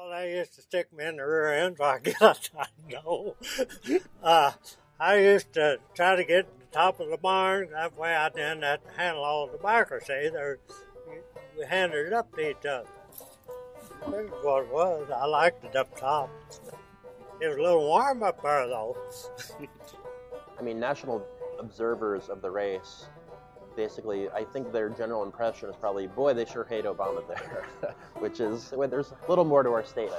Oh, they used to stick me in the rear end so I got I know. uh, I used to try to get to the top of the barn. That way I didn't have to handle all the tobacco. See, we handed it up to each other. This is what it was. I liked it up top. It was a little warm up there, though. I mean, national observers of the race, basically, I think their general impression is probably, boy, they sure hate Obama there, which is, well, there's a little more to our state.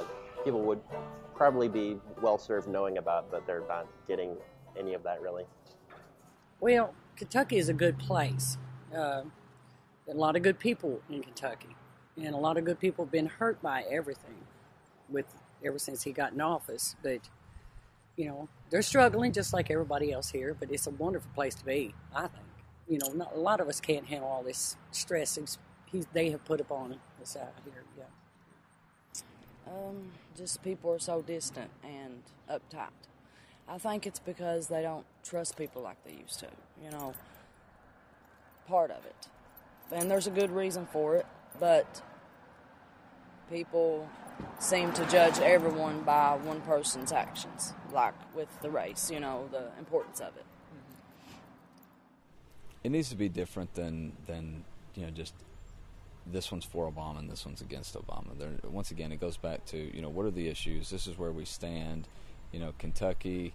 People would probably be well-served knowing about, but they're not getting any of that, really. Well, Kentucky is a good place. A lot of good people in Kentucky, and a lot of good people have been hurt by everything ever since he got in office. But, you know, they're struggling just like everybody else here, but it's a wonderful place to be, I think. You know, a lot of us can't handle all this stress they have put upon us out here. Yeah. Just people are so distant and uptight. I think it's because they don't trust people like they used to, you know, part of it. And there's a good reason for it, but people seem to judge everyone by one person's actions, like with the race, you know, the importance of it. It needs to be different than you know, just this one's for Obama and this one's against Obama. Once again, it goes back to, you know, what are the issues? This is where we stand. You know, Kentucky.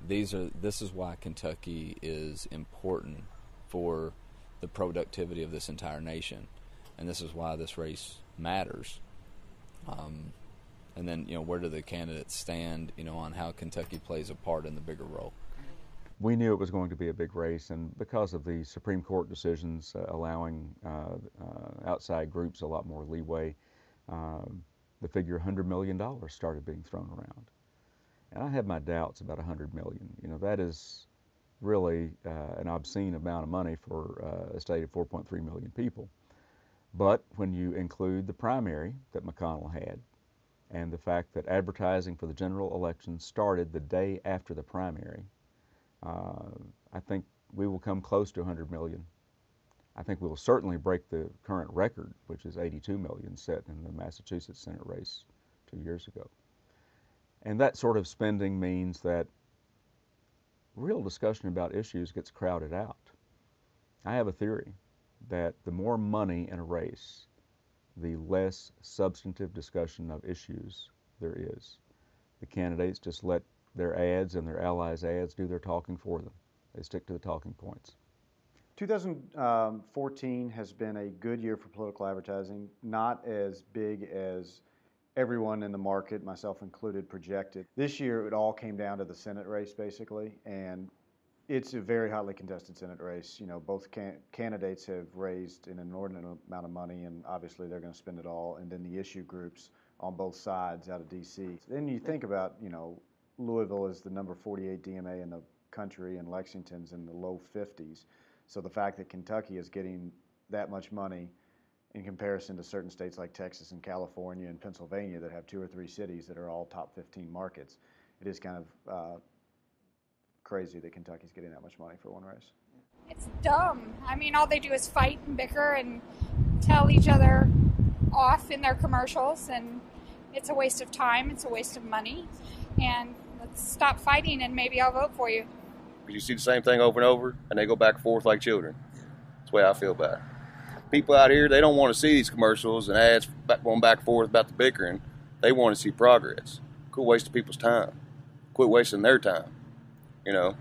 This is why Kentucky is important for the productivity of this entire nation, and this is why this race matters. And then, you know, where do the candidates stand, you know, on how Kentucky plays a part in the bigger role? We knew it was going to be a big race, and because of the Supreme Court decisions allowing outside groups a lot more leeway, the figure $100 million started being thrown around. And I have my doubts about $100 million. You know, that is really an obscene amount of money for a state of 4.3 million people. But when you include the primary that McConnell had, and the fact that advertising for the general election started the day after the primary, I think we will come close to 100 million. I think we will certainly break the current record, which is 82 million set in the Massachusetts Senate race 2 years ago. And that sort of spending means that real discussion about issues gets crowded out. I have a theory that the more money in a race, the less substantive discussion of issues there is. The candidates just let their ads and their allies' ads do their talking for them. They stick to the talking points. 2014 has been a good year for political advertising, not as big as everyone in the market, myself included, projected. This year it all came down to the Senate race basically, and it's a very hotly contested Senate race. You know, both candidates have raised an inordinate amount of money, and obviously they're going to spend it all, and then the issue groups on both sides out of D.C. Then you think about, you know, Louisville is the number 48 DMA in the country, and Lexington's in the low 50s. So the fact that Kentucky is getting that much money in comparison to certain states like Texas and California and Pennsylvania that have 2 or 3 cities that are all top 15 markets, it is kind of crazy that Kentucky's getting that much money for one race. It's dumb. I mean, all they do is fight and bicker and tell each other off in their commercials, and it's a waste of time, it's a waste of money, and let's stop fighting and maybe I'll vote for you. You see the same thing over and over, and they go back and forth like children. That's the way I feel about it. People out here, they don't want to see these commercials and ads going back and forth about the bickering. They want to see progress. Quit wasting people's time. Quit wasting their time. You know,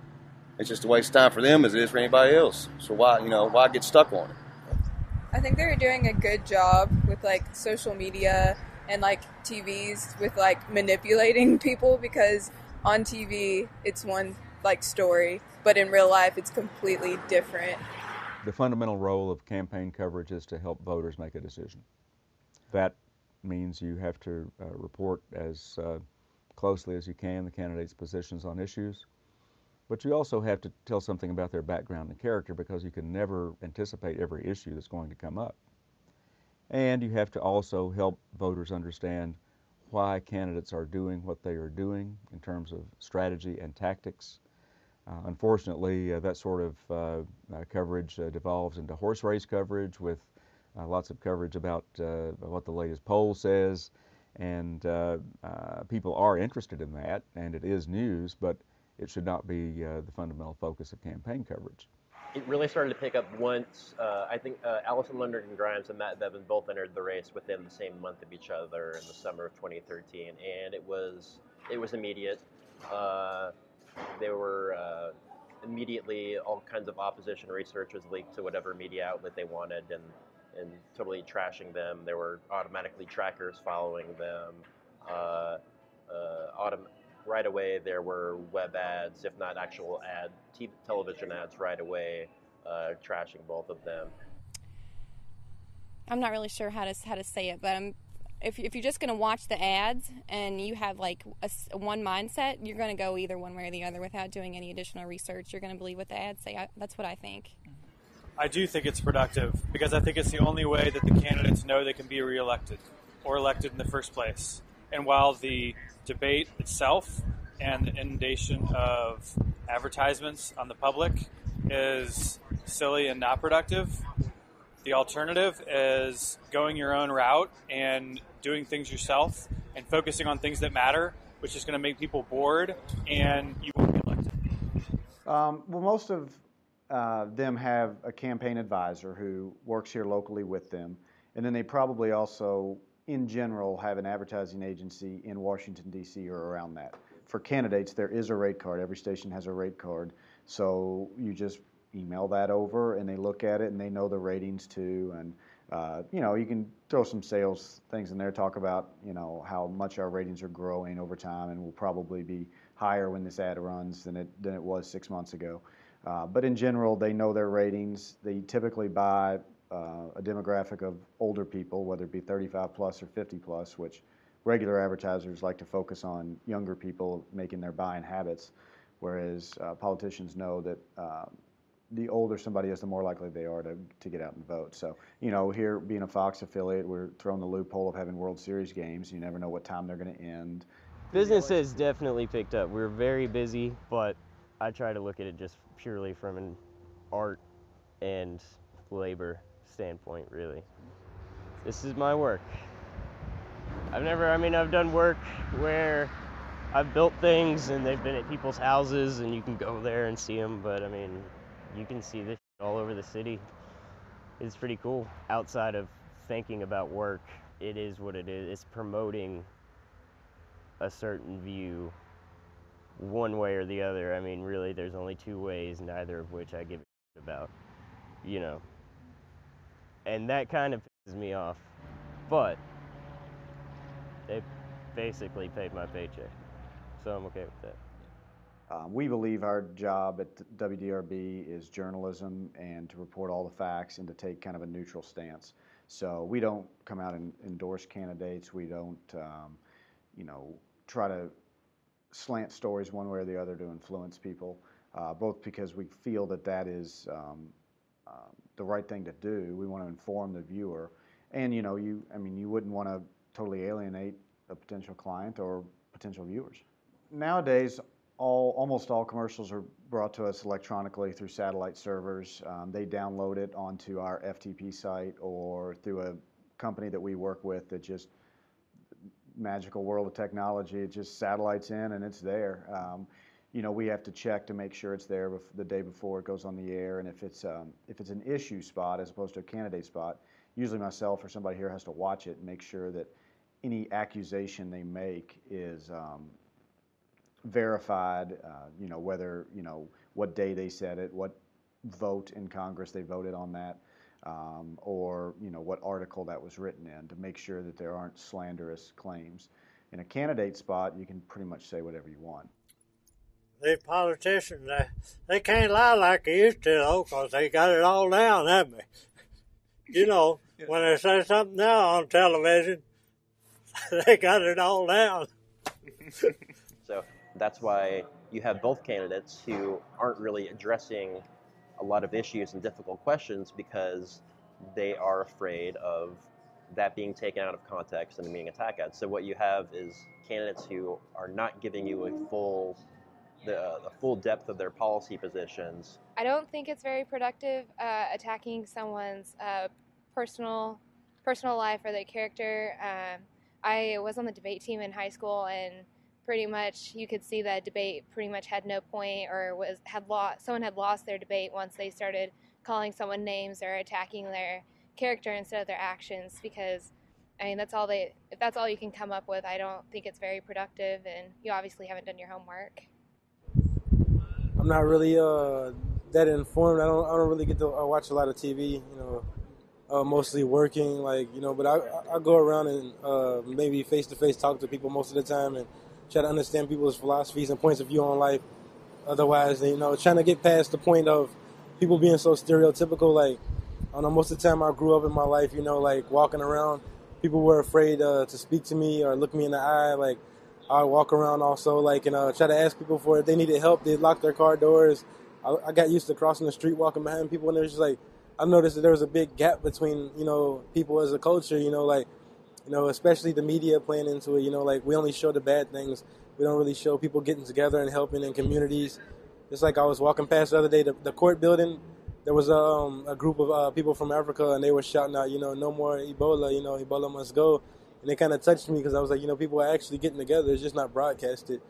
it's just a waste of time for them as it is for anybody else. So why get stuck on it? I think they're doing a good job with like social media and like TVs with like manipulating people, because on TV it's one like story, but in real life it's completely different. The fundamental role of campaign coverage is to help voters make a decision. That means you have to report as closely as you can the candidates' positions on issues, but you also have to tell something about their background and character, because you can never anticipate every issue that's going to come up. And you have to also help voters understand why candidates are doing what they are doing in terms of strategy and tactics. Unfortunately, that sort of coverage devolves into horse race coverage with lots of coverage about what the latest poll says, and people are interested in that, and it is news, but it should not be the fundamental focus of campaign coverage. It really started to pick up once, I think Allison Lundergan Grimes and Matt Bevin both entered the race within the same month of each other in the summer of 2013, and it was immediate. They were immediately, all kinds of opposition research was leaked to whatever media outlet they wanted, and totally trashing them. There were automatically trackers following them. Right away, there were web ads, if not actual television ads right away, trashing both of them. I'm not really sure how to say it, but if you're just going to watch the ads and you have like one mindset, you're going to go either one way or the other without doing any additional research. You're going to believe what the ads say. That's what I think. I do think it's productive because I think it's the only way that the candidates know they can be reelected or elected in the first place. And while the debate itself and the inundation of advertisements on the public is silly and not productive, the alternative is going your own route and doing things yourself and focusing on things that matter, which is going to make people bored and you won't be elected. Well, most of them have a campaign advisor who works here locally with them, and then they probably also, in general, have an advertising agency in Washington, D.C. or around that. For candidates, there is a rate card. Every station has a rate card. So you just email that over, and they look at it, and they know the ratings too. And, you can throw some sales things in there, talk about, how much our ratings are growing over time and will probably be higher when this ad runs than it was 6 months ago. But in general, they know their ratings. They typically buy a demographic of older people, whether it be 35 plus or 50 plus, which regular advertisers like to focus on younger people making their buying habits, whereas politicians know that the older somebody is, the more likely they are to get out and vote. So, here being a Fox affiliate, we're throwing the loophole of having World Series games. You never know what time they're going to end. Business has definitely picked up. We're very busy, but I try to look at it just purely from an art and labor standpoint, really. This is my work. I've done work where I've built things and they've been at people's houses and you can go there and see them, but you can see this all over the city. It's pretty cool. Outside of thinking about work, it is what it is. It's promoting a certain view one way or the other. Really, there's only two ways, neither of which I give a shit about, And that kind of pisses me off. But they basically paid my paycheck, so I'm okay with that. We believe our job at WDRB is journalism and to report all the facts and to take kind of a neutral stance. So we don't come out and endorse candidates. We don't, try to slant stories one way or the other to influence people, both because we feel that is the right thing to do. We want to inform the viewer. And, you wouldn't want to totally alienate a potential client or potential viewers. Nowadays, almost all commercials are brought to us electronically through satellite servers. They download it onto our FTP site or through a company that we work with that just, magical world of technology, it just satellites in and it's there. We have to check to make sure it's there the day before it goes on the air, and if it's an issue spot as opposed to a candidate spot, usually myself or somebody here has to watch it and make sure that any accusation they make is verified, whether, what day they said it, what vote in Congress they voted on that, or, what article that was written in, to make sure that there aren't slanderous claims. In a candidate spot, you can pretty much say whatever you want. These politicians, they can't lie like they used to, though, because they got it all down, haven't they? When they say something now on television, they got it all down. So that's why you have both candidates who aren't really addressing a lot of issues and difficult questions because they are afraid of that being taken out of context and being attacked at. So what you have is candidates who are not giving you the full depth of their policy positions. I don't think it's very productive attacking someone's personal life or their character. I was on the debate team in high school, and pretty much you could see that debate pretty much had no point, or someone had lost their debate once they started calling someone names or attacking their character instead of their actions, because I mean if that's all you can come up with, I don't think it's very productive, and you obviously haven't done your homework. I'm not really that informed. I don't really get to watch a lot of TV, mostly working, but I go around and maybe face-to-face talk to people most of the time and try to understand people's philosophies and points of view on life. Otherwise, trying to get past the point of people being so stereotypical. I don't know, most of the time I grew up in my life, walking around, people were afraid to speak to me or look me in the eye. I walk around also, and try to ask people for if they needed help. They'd lock their car doors. I got used to crossing the street, walking behind people, and it was just I noticed that there was a big gap between, people as a culture, especially the media playing into it, we only show the bad things. We don't really show people getting together and helping in communities. Just I was walking past the other day, the court building, there was a group of people from Africa, and they were shouting out, no more Ebola, Ebola must go. And it kind of touched me because I was people are actually getting together. It's just not broadcasted.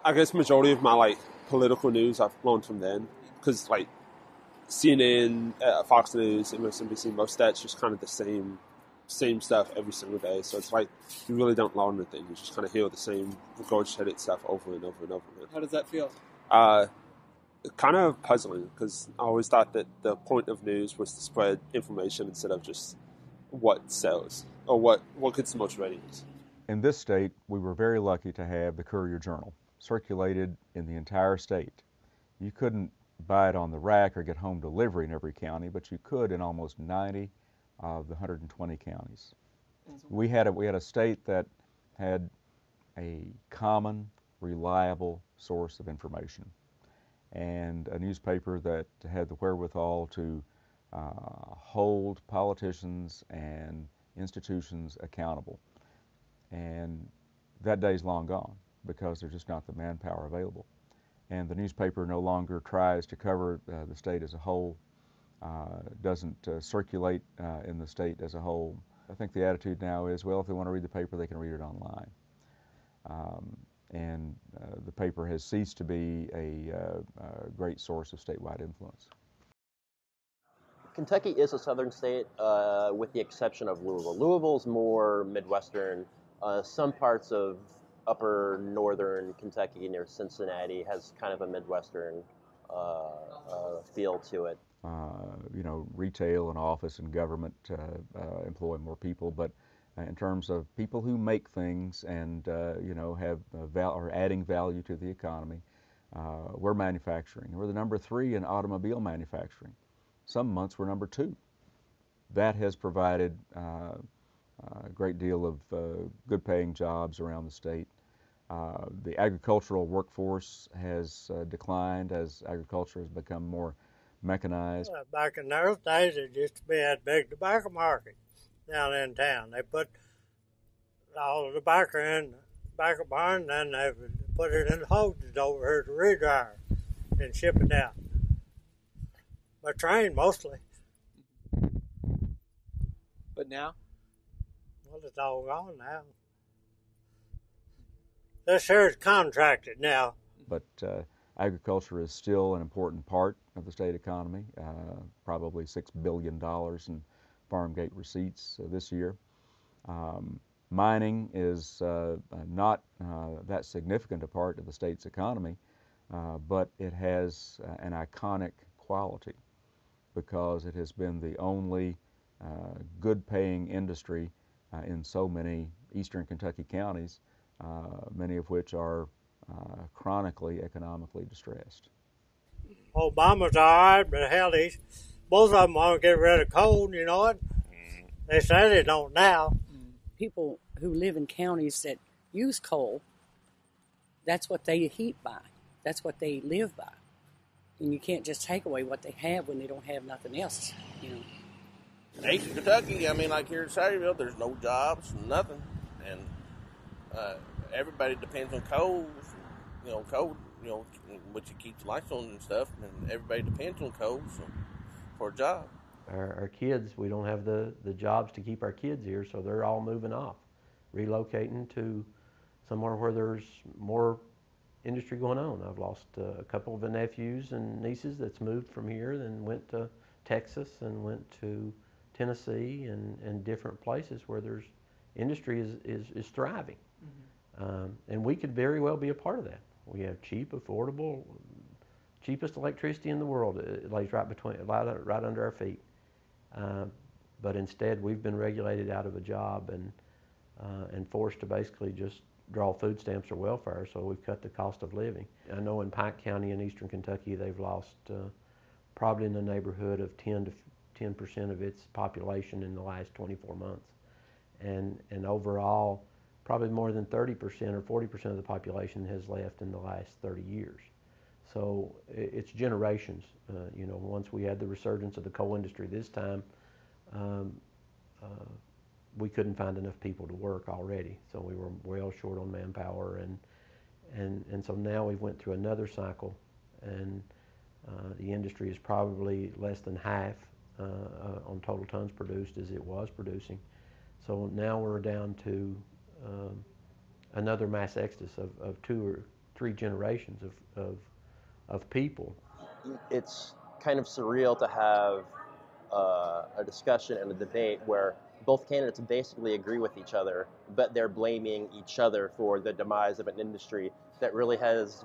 I guess majority of my political news I've learned from them, because CNN, Fox News, MSNBC, most of that's just kind of the same stuff every single day. So it's you really don't learn anything. You just kind of hear the same regurgitated stuff over and over and over again. How does that feel? Kind of puzzling, because I always thought that the point of news was to spread information instead of just what sells or what gets the most ratings. In this state, we were very lucky to have the Courier-Journal circulated in the entire state. You couldn't buy it on the rack or get home delivery in every county, but you could in almost 90 of the 120 counties. We had a state that had a common, reliable source of information, and a newspaper that had the wherewithal to hold politicians and institutions accountable. And that day's long gone, because there's just not the manpower available. And the newspaper no longer tries to cover the state as a whole, doesn't circulate in the state as a whole. I think the attitude now is, well, if they want to read the paper, they can read it online. The paper has ceased to be a great source of statewide influence. Kentucky is a southern state, with the exception of Louisville. Louisville's more Midwestern. Some parts of upper northern Kentucky near Cincinnati has kind of a Midwestern feel to it. Retail and office and government employ more people, but in terms of people who make things and have are adding value to the economy, we're manufacturing. We're the number 3 in automobile manufacturing. Some months we're number 2. That has provided a great deal of good-paying jobs around the state. The agricultural workforce has declined as agriculture has become more mechanized. Back in those days, it used to be that big tobacco market down in town. They put all the tobacco in the tobacco barn, and then they would put it in the hoses over here to re-dryer and ship it out. By train, mostly. But now? Well, it's all gone now. This here is contracted now. But agriculture is still an important part of the state economy, probably $6 billion in farm gate receipts this year. Mining is not that significant a part of the state's economy, but it has an iconic quality because it has been the only good-paying industry in so many eastern Kentucky counties, many of which are chronically economically distressed. Obama's all right, but hell, both of them want to get rid of coal, you know it? They say they don't now. People who live in counties that use coal, that's what they heat by. That's what they live by. And you can't just take away what they have when they don't have nothing else, In Eastern Kentucky, like here in Sayreville, there's no jobs, nothing. And everybody depends on coal, which keeps lights on and stuff, and everybody depends on coal for a job. Our kids, we don't have the jobs to keep our kids here, so they're all moving off. relocating to somewhere where there's more industry going on. I've lost a couple of nephews and nieces that's moved from here and went to Texas and went to Tennessee and different places where there's industry is thriving. And we could very well be a part of that. We have cheap, affordable, cheapest electricity in the world. It lays right under our feet. But instead, we've been regulated out of a job and forced to basically just draw food stamps or welfare, so we've cut the cost of living. I know in Pike County in eastern Kentucky, they've lost probably in the neighborhood of 10% of its population in the last 24 months. And overall, probably more than 30% or 40% of the population has left in the last 30 years. So it's generations. You know, once we had the resurgence of the coal industry this time, we couldn't find enough people to work already. So we were well short on manpower, and so now we went through another cycle, and the industry is probably less than half on total tons produced as it was producing. So now we're down to another mass exodus of 2 or 3 generations of people. It's kind of surreal to have a discussion and a debate where both candidates basically agree with each other, but they're blaming each other for the demise of an industry that really has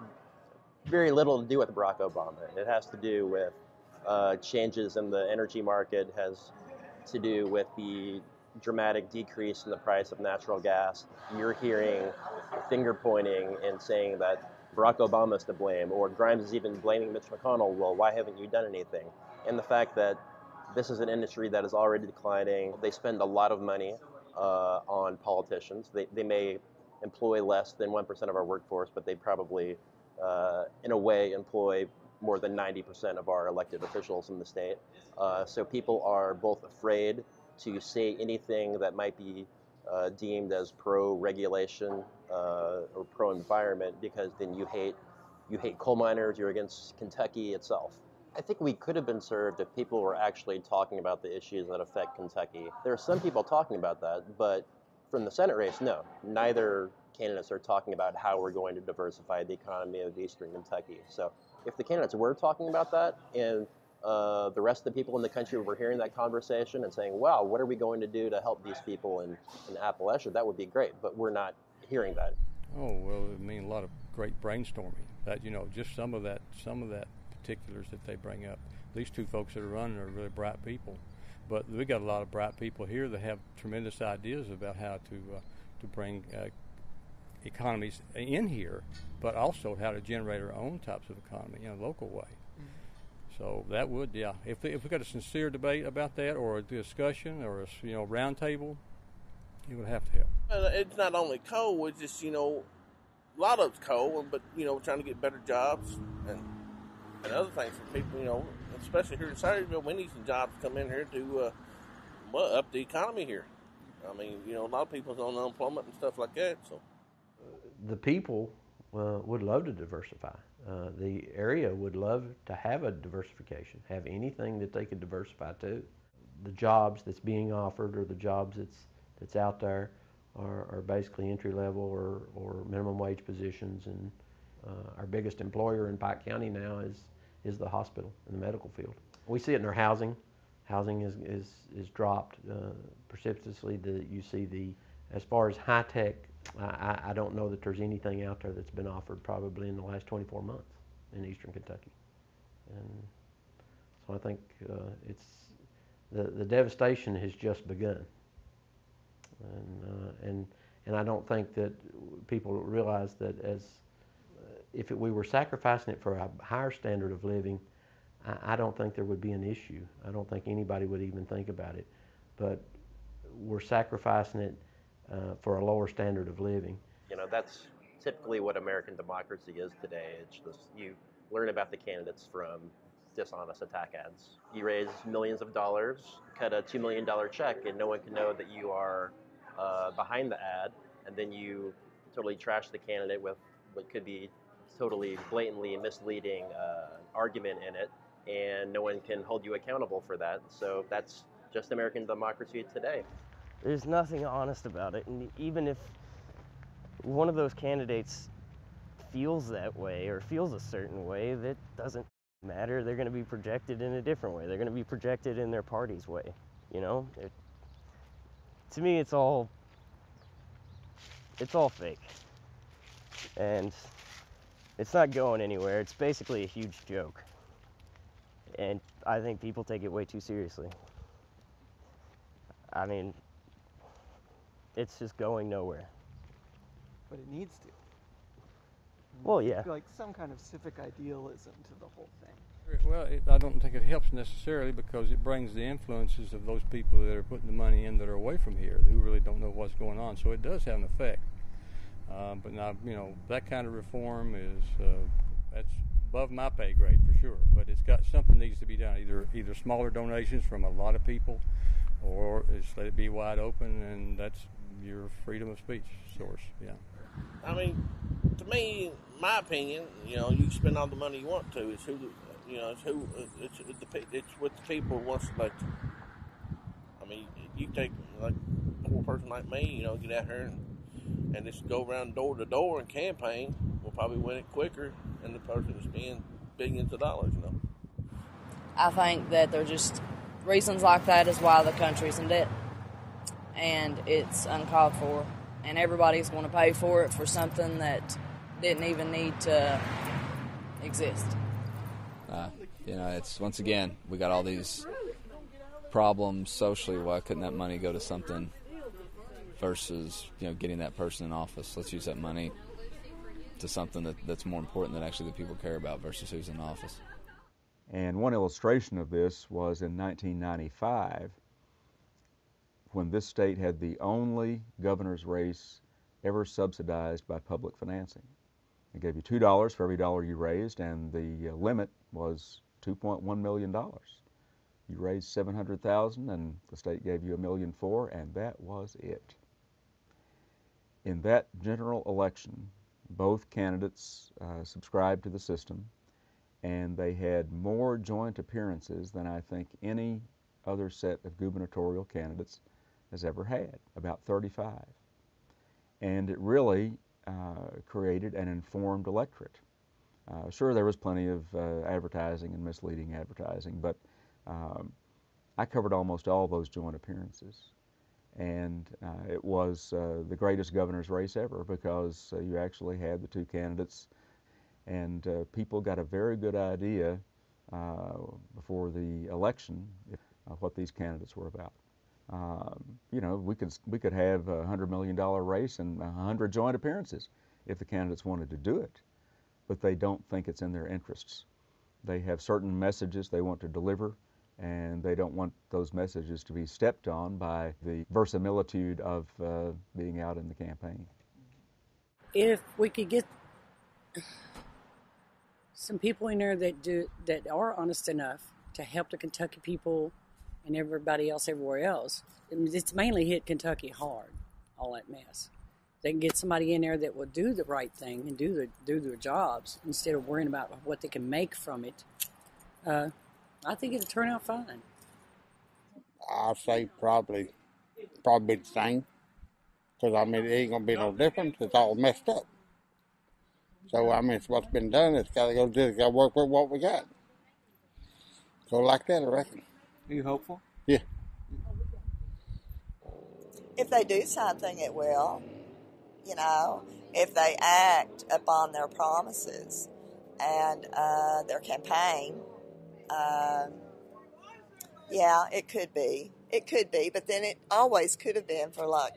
very little to do with Barack Obama. It has to do with changes in the energy market, has to do with the dramatic decrease in the price of natural gas. You're hearing finger pointing and saying that Barack Obama is to blame, or Grimes is even blaming Mitch McConnell. Well, why haven't you done anything? And the fact that this is an industry that is already declining. They spend a lot of money on politicians. They may employ less than 1% of our workforce, but they probably, in a way, employ more than 90% of our elected officials in the state. So people are both afraid to say anything that might be deemed as pro-regulation or pro-environment, because then you hate coal miners, you're against Kentucky itself. I think we could have been served if people were actually talking about the issues that affect Kentucky. There are some people talking about that, but from the Senate race, no. Neither candidates are talking about how we're going to diversify the economy of eastern Kentucky. So if the candidates were talking about that, and the rest of the people in the country were hearing that conversation and saying, wow, what are we going to do to help these people in Appalachia, that would be great, but we're not hearing that. Oh, well, I mean, a lot of great brainstorming. That, you know, just some of that particulars that they bring up. These 2 folks that are running are really bright people, but we got a lot of bright people here that have tremendous ideas about how to bring economies in here, but also how to generate our own types of economy in a local way. So that would, yeah. If we got a sincere debate about that, or a discussion, or a round table, it would have to help. It's not only coal; it's just a lot of it's coal, but trying to get better jobs and other things for people. Especially here in Sayreville, we need some jobs to come in here to up the economy here. I mean, a lot of people's on unemployment and stuff like that. So the people would love to diversify. The area would love to have a diversification, have anything that they could diversify to. The jobs that's being offered, or the jobs that's out there, are basically entry level or minimum wage positions. And our biggest employer in Pike County now is the hospital and the medical field. We see it in our housing. Housing is dropped precipitously. You see as far as high tech, I don't know that there's anything out there that's been offered probably in the last 24 months in eastern Kentucky. And so I think it's the devastation has just begun. And I don't think that people realize that if we were sacrificing it for a higher standard of living, I don't think there would be an issue. I don't think anybody would even think about it. But we're sacrificing it for a lower standard of living. That's typically what American democracy is today. It's just you learn about the candidates from dishonest attack ads. You raise millions of dollars, cut a $2 million check, and no one can know that you are behind the ad, and then you totally trash the candidate with what could be totally blatantly misleading argument in it, and no one can hold you accountable for that. So that's just American democracy today. There's nothing honest about it, and even if one of those candidates feels that way or feels a certain way, that doesn't matter. They're going to be projected in a different way. They're going to be projected in their party's way, you know? To me, it's all fake. And it's not going anywhere. It's basically a huge joke. And I think people take it way too seriously. I mean, it's just going nowhere. But it needs to. Well, yeah. Like some kind of civic idealism to the whole thing. Well, I don't think it helps necessarily, because it brings the influences of those people that are putting the money in that are away from here, who really don't know what's going on. So it does have an effect. But now, you know, that kind of reform is that's above my pay grade for sure. But it's got something needs to be done. Either smaller donations from a lot of people, or just let it be wide open, and that's your freedom of speech source. Yeah. I mean, to me, my opinion, you know, you spend all the money you want to. It's who, you know, it's what the people want selected. I mean, you take like a poor person like me, you know, get out here and just go around door to door and campaign. Will probably win it quicker than the person that's spending billions of dollars. You know. I think that they're just reasons like that is why the country's in debt, and it's uncalled for. And everybody's going to pay for it for something that didn't even need to exist. You know, it's once again, we got all these problems socially. Why couldn't that money go to something versus, you know, getting that person in office? Let's use that money to something that's more important that actually the people care about versus who's in office. And one illustration of this was in 1995, when this state had the only governor's race ever subsidized by public financing. They gave you $2 for every dollar you raised, and the limit was $2.1 million. You raised $700,000, and the state gave you $1.4 million, and that was it. In that general election, both candidates subscribed to the system, and they had more joint appearances than I think any other set of gubernatorial candidates has ever had, about 35. And it really created an informed electorate. Sure, there was plenty of advertising and misleading advertising, but I covered almost all those joint appearances. And it was the greatest governor's race ever, because you actually had the two candidates, and people got a very good idea before the election what these candidates were about. You know, we could have a $100 million race and 100 joint appearances if the candidates wanted to do it, but they don't think it's in their interests. They have certain messages they want to deliver, and they don't want those messages to be stepped on by the verisimilitude of being out in the campaign. If we could get some people in there that are honest enough to help the Kentucky people and everybody else everywhere else, it's mainly hit Kentucky hard, all that mess. They can get somebody in there that will do the right thing and do their jobs instead of worrying about what they can make from it. I think it'll turn out fine. I'll say probably the same, because I mean it ain't gonna be no difference. It's all messed up. So I mean, it's what's been done. It's got to work with what we got. So like that, I reckon. Are you hopeful? Yeah. If they do something, it will. You know, if they act upon their promises and their campaign, yeah, it could be. It could be, but then it always could have been for, like,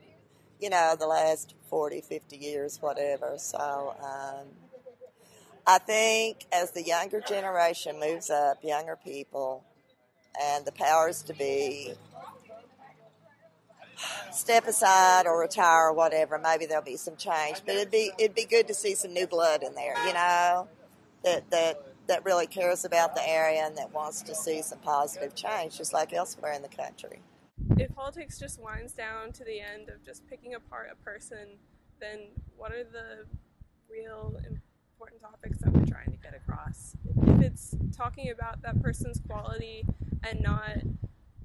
you know, the last 40, 50 years, whatever. So I think as the younger generation moves up, younger people, and the powers to be step aside or retire or whatever, maybe there'll be some change. But it'd be good to see some new blood in there, you know, that really cares about the area and that wants to see some positive change, just like elsewhere in the country. If politics just winds down to the end of just picking apart a person, then what are the real important topics that we're trying to get across? If it's talking about that person's quality and not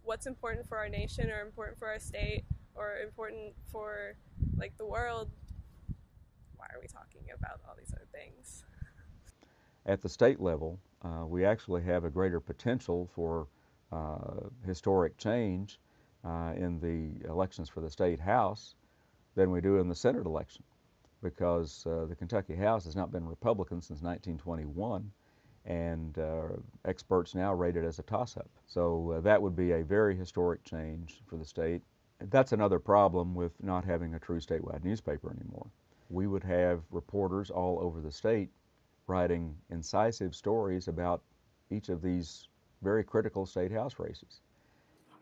what's important for our nation or important for our state, or important for like the world, why are we talking about all these other things? At the state level, we actually have a greater potential for historic change in the elections for the state house than we do in the Senate election, because the Kentucky House has not been Republican since 1921, and experts now rate it as a toss-up. So that would be a very historic change for the state. That's another problem with not having a true statewide newspaper anymore. We would have reporters all over the state writing incisive stories about each of these very critical state house races.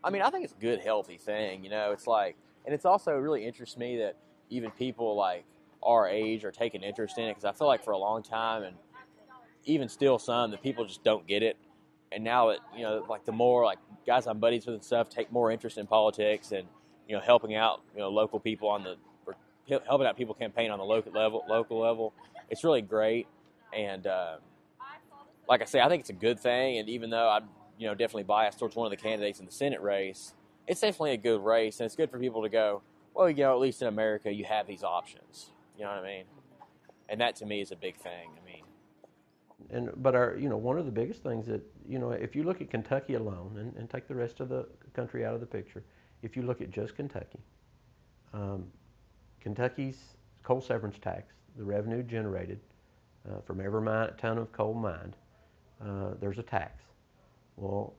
I mean, I think it's a good, healthy thing, you know. It's like, and it's also really interests me that even people like our age are taking interest in it, because I feel like for a long time, and even still some, that people just don't get it. And now that, you know, like the more like guys I'm buddies with and stuff take more interest in politics and, you know, helping out, you know, local people on the, or helping out people campaign on the local level, it's really great. And like I say, I think it's a good thing. And even though I'm, you know, definitely biased towards one of the candidates in the Senate race, it's definitely a good race, and it's good for people to go, well, you know, at least in America you have these options. You know what I mean? And that to me is a big thing. I mean, but our, you know, one of the biggest things that, you know, if you look at Kentucky alone and take the rest of the country out of the picture, if you look at just Kentucky, Kentucky's coal severance tax, the revenue generated from every ton of coal mined, there's a tax. Well,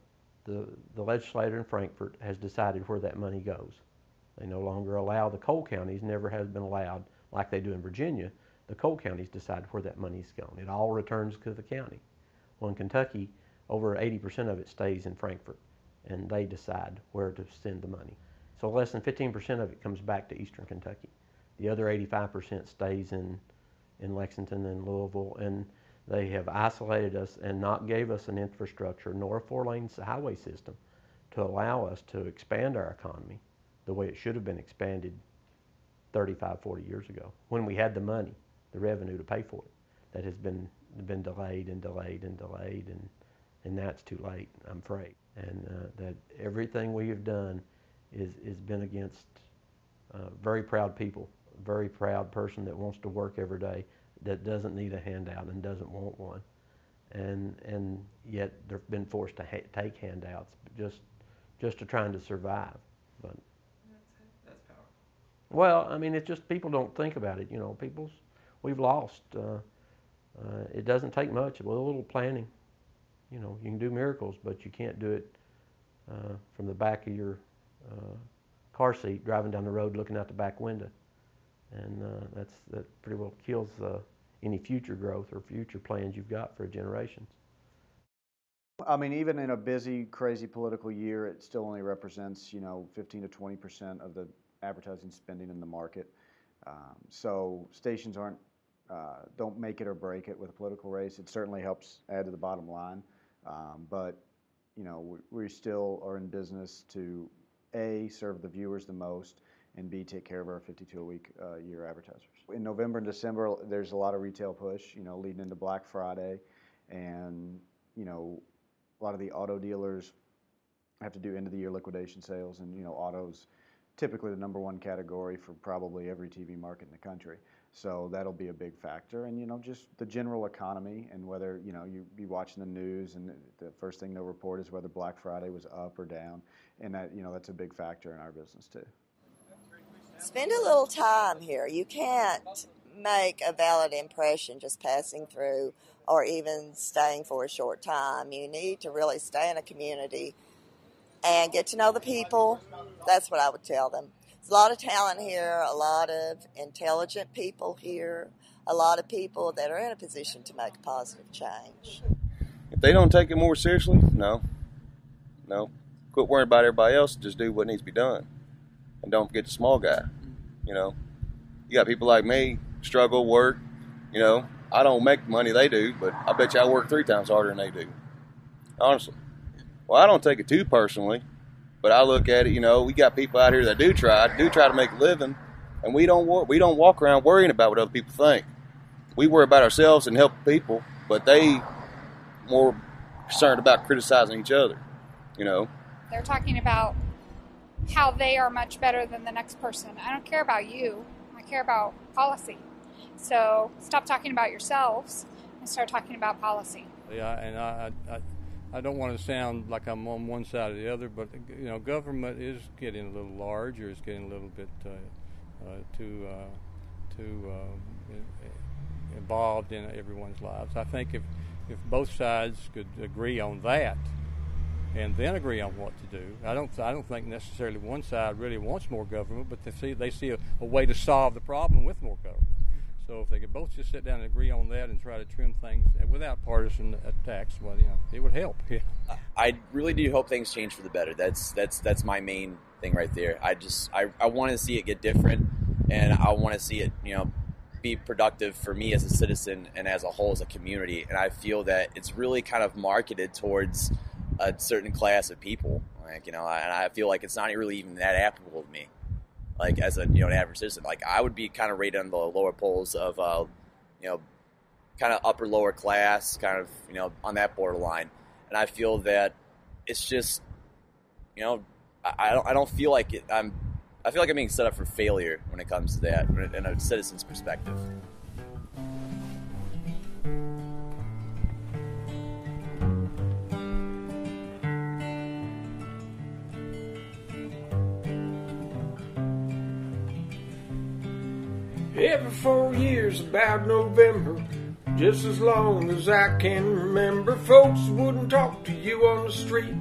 the legislature in Frankfort has decided where that money goes. They no longer allow the coal counties, never has been allowed, like they do in Virginia, the coal counties decide where that money's gone. It all returns to the county. Well, in Kentucky, over 80% of it stays in Frankfort, and they decide where to send the money. So less than 15% of it comes back to eastern Kentucky. The other 85% stays in Lexington and Louisville, and they have isolated us and not gave us an infrastructure nor a 4-lane highway system to allow us to expand our economy the way it should have been expanded 35, 40 years ago, when we had the money, the revenue to pay for it. That has been delayed and delayed and delayed, and now it's too late, I'm afraid. And that everything we have done is been against very proud people, a very proud person that wants to work every day, that doesn't need a handout and doesn't want one, and yet they've been forced to take handouts just to trying to survive. But that's powerful. Well, I mean, it's just people don't think about it. You know, we've lost. It doesn't take much, a little planning. You know, you can do miracles, but you can't do it from the back of your car seat driving down the road looking out the back window. And that pretty well kills any future growth or future plans you've got for generations. I mean, even in a busy, crazy political year, it still only represents, you know, 15 to 20% of the advertising spending in the market. So stations don't make it or break it with a political race. It certainly helps add to the bottom line, but you know, we still are in business to A, serve the viewers the most, and B, take care of our 52-a-week year advertisers. In November and December, there's a lot of retail push, you know, leading into Black Friday, and, you know, a lot of the auto dealers have to do end-of-the-year liquidation sales, and, you know, auto's typically the #1 category for probably every TV market in the country. So that'll be a big factor, and, you know, just the general economy, and whether, you know, you be watching the news, and the first thing they'll report is whether Black Friday was up or down, and that, you know, that's a big factor in our business too. Spend a little time here. You can't make a valid impression just passing through or even staying for a short time. You need to really stay in a community and get to know the people. That's what I would tell them. There's a lot of talent here, a lot of intelligent people here, a lot of people that are in a position to make a positive change. If they don't take it more seriously, no. Quit worrying about everybody else, just do what needs to be done. And don't forget the small guy, you know. You got people like me, struggle, work, you know. I don't make the money they do, but I bet you I work 3 times harder than they do, honestly. Well, I don't take it too personally, but I look at it, you know, we got people out here that do try to make a living, and we don't walk around worrying about what other people think. We worry about ourselves and help people, but they more concerned about criticizing each other, you know. They're talking about how they are much better than the next person. I don't care about you. I care about policy. So stop talking about yourselves and start talking about policy. Yeah, and I don't want to sound like I'm on one side or the other, but government is getting a little large, or it's getting a little bit too involved in everyone's lives. I think if both sides could agree on that, and then agree on what to do. I don't think necessarily one side really wants more government, but they see a way to solve the problem with more government. So if they could both just sit down and agree on that and try to trim things without partisan attacks, well, it would help. Yeah. I really do hope things change for the better. That's my main thing right there. I want to see it get different, and I want to see it, be productive for me as a citizen and as a whole as a community. And I feel that it's really kind of marketed towards a certain class of people, and I feel like it's not really even that applicable to me. Like as an average citizen, like I would be kind of rated on the lower poles of, kind of upper lower class, kind of on that borderline. And I feel that it's just, I don't feel like it. I feel like I'm being set up for failure when it comes to that, in a citizen's perspective. Every 4 years, about November, just as long as I can remember, folks wouldn't talk to you on the street,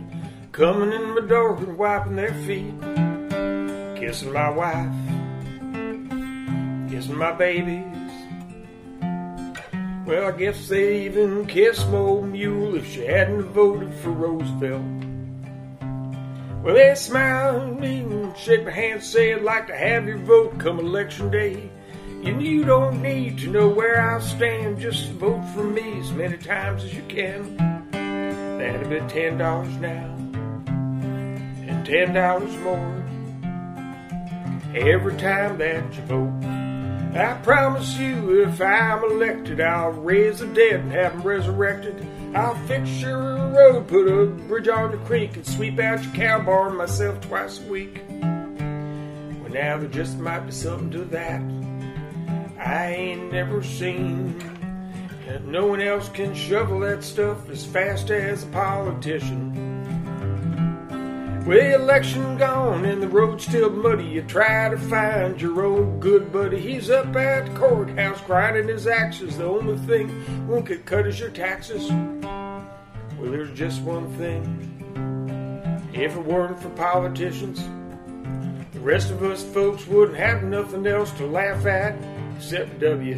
coming in my door and wiping their feet, kissing my wife, kissing my babies. Well, I guess they even kiss my old mule if she hadn't voted for Roosevelt. Well, they smiled at me and shook my hand, say I'd like to have your vote come election day. And you don't need to know where I stand, just vote for me as many times as you can. That'd be $10 now, and $10 more every time that you vote. I promise you, if I'm elected, I'll raise the dead and have them resurrected. I'll fix your road, put a bridge on the creek, and sweep out your cow barn myself twice a week. Well, now there just might be something to that I ain't never seen. And no one else can shovel that stuff as fast as a politician. With the election gone and the road still muddy, you try to find your old good buddy. He's up at the courthouse grinding his axes. The only thing won't get cut is your taxes. Well, there's just one thing. If it weren't for politicians, the rest of us folks wouldn't have nothing else to laugh at except W.